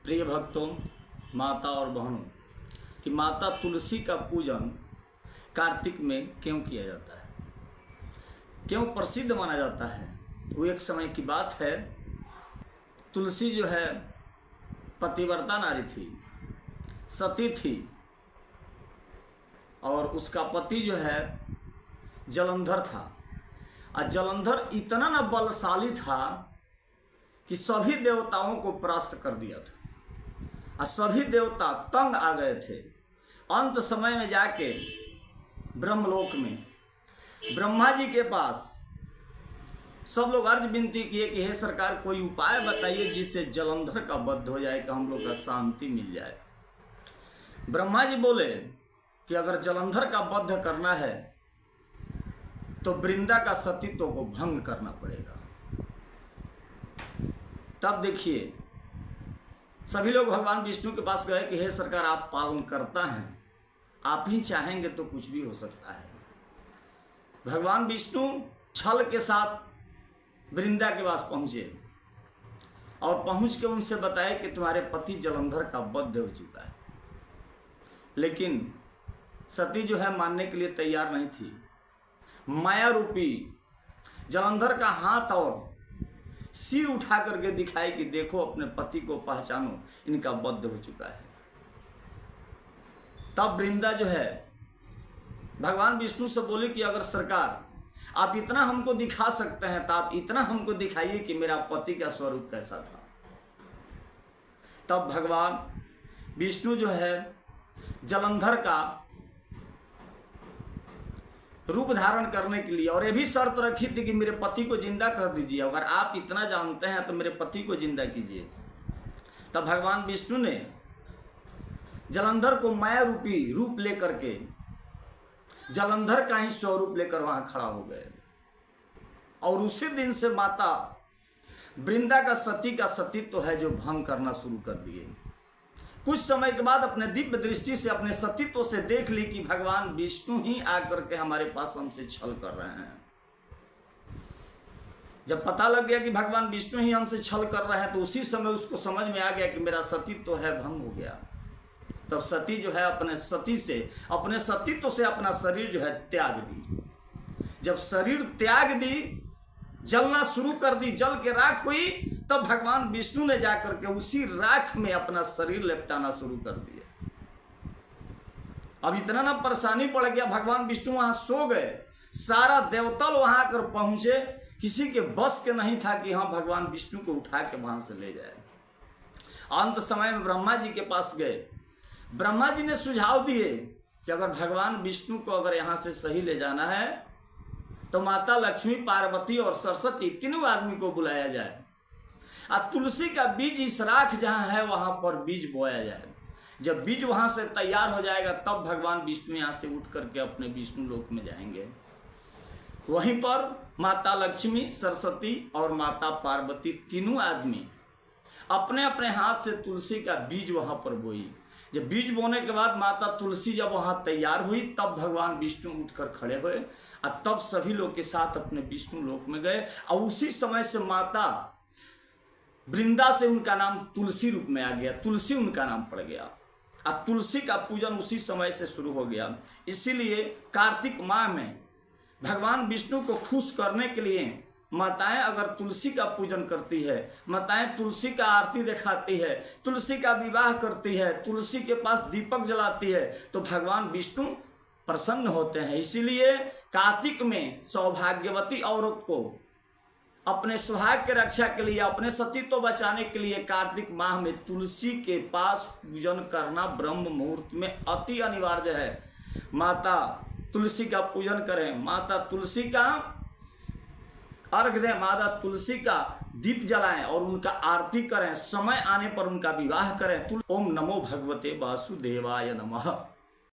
प्रिय भक्तों, माता और बहनों, कि माता तुलसी का पूजन कार्तिक में क्यों किया जाता है, क्यों प्रसिद्ध माना जाता है। वो एक समय की बात है। तुलसी जो है पतिव्रता नारी थी, सती थी, और उसका पति जो है जलंधर था। और जलंधर इतना न बलशाली था कि सभी देवताओं को परास्त कर दिया था, और सभी देवता तंग आ गए थे। अंत समय में जाके ब्रह्मलोक में ब्रह्मा जी के पास सब लोग अर्ज विनती किए कि हे सरकार, कोई उपाय बताइए जिससे जलंधर का वध हो जाए, कि हम लोग का शांति मिल जाए। ब्रह्मा जी बोले कि अगर जलंधर का वध करना है तो वृंदा का सतीत्व को भंग करना पड़ेगा। तब देखिए सभी लोग भगवान विष्णु के पास गए कि हे सरकार, आप पालन करता हैं, आप ही चाहेंगे तो कुछ भी हो सकता है। भगवान विष्णु छल के साथ वृंदा के पास पहुंचे और पहुंच के उनसे बताए कि तुम्हारे पति जलंधर का वध हो चुका है। लेकिन सती जो है मानने के लिए तैयार नहीं थी। माया रूपी जलंधर का हाथ और सिर उठा करके दिखाई कि देखो, अपने पति को पहचानो, इनका वध हो चुका है। तब वृंदा जो है भगवान विष्णु से बोली कि अगर सरकार आप इतना हमको दिखा सकते हैं तो आप इतना हमको दिखाइए कि मेरा पति का स्वरूप कैसा था। तब भगवान विष्णु जो है जलंधर का रूप धारण करने के लिए, और ये भी शर्त रखी थी कि मेरे पति को जिंदा कर दीजिए, अगर आप इतना जानते हैं तो मेरे पति को जिंदा कीजिए। तब भगवान विष्णु ने जलंधर को माया रूपी रूप लेकर के जलंधर का ही स्वरूप लेकर वहां खड़ा हो गए, और उसी दिन से माता वृंदा का सती का सतीत्व है जो भंग करना शुरू कर दिए। कुछ समय के बाद अपने दिव्य दृष्टि से अपने सतीत्व से देख ली कि भगवान विष्णु ही आकर के हमारे पास हमसे छल कर रहे हैं। जब पता लग गया कि भगवान विष्णु ही हमसे छल कर रहे हैं तो उसी समय उसको समझ में आ गया कि मेरा सतीत्व है भंग हो गया। तब सती जो है अपने सतीत्व से अपना शरीर जो है त्याग दी। जब शरीर त्याग दी, जलना शुरू कर दी, जल के राख हुई, तब भगवान विष्णु ने जाकर के उसी राख में अपना शरीर लिपटाना शुरू कर दिया। अब इतना ना परेशानी पड़ गया, भगवान विष्णु वहां सो गए, सारा देवतल वहां आकर पहुंचे, किसी के बस के नहीं था कि हाँ भगवान विष्णु को उठा के वहां से ले जाए। अंत समय में ब्रह्मा जी के पास गए। ब्रह्मा जी ने सुझाव दिए कि अगर भगवान विष्णु को अगर यहाँ से सही ले जाना है तो माता लक्ष्मी, पार्वती और सरस्वती तीनों आदमी को बुलाया जाए, और तुलसी का बीज इस राख जहाँ है वहां पर बीज बोया जाए। जब बीज वहां से तैयार हो जाएगा तब भगवान विष्णु यहाँ से उठ करके अपने विष्णु लोक में जाएंगे। वहीं पर माता लक्ष्मी, सरस्वती और माता पार्वती तीनों आदमी अपने अपने हाथ से तुलसी का बीज वहां पर बोई। जब बीज बोने के बाद माता तुलसी जब वहां तैयार हुई तब भगवान विष्णु उठकर खड़े हुए, और तब सभी लोग के साथ अपने विष्णु लोक में गए। और उसी समय से माता वृंदा से उनका नाम तुलसी रूप में आ गया, तुलसी उनका नाम पड़ गया, और तुलसी का पूजन उसी समय से शुरू हो गया। इसीलिए कार्तिक माह में भगवान विष्णु को खुश करने के लिए माताएं अगर तुलसी का पूजन करती है, माताएं तुलसी का आरती दिखाती है, तुलसी का विवाह करती है, तुलसी के पास दीपक जलाती है, तो भगवान विष्णु प्रसन्न होते हैं। इसीलिए कार्तिक में सौभाग्यवती औरत को अपने सुहाग के रक्षा के लिए, अपने सतीत्व बचाने के लिए कार्तिक माह में तुलसी के पास पूजन करना ब्रह्म मुहूर्त में अति अनिवार्य है। माता तुलसी का पूजन करें, माता तुलसी का अर्घ दें, माता तुलसी का दीप जलाएं और उनका आरती करें, समय आने पर उनका विवाह करें। ओम नमो भगवते वासुदेवाय नमः।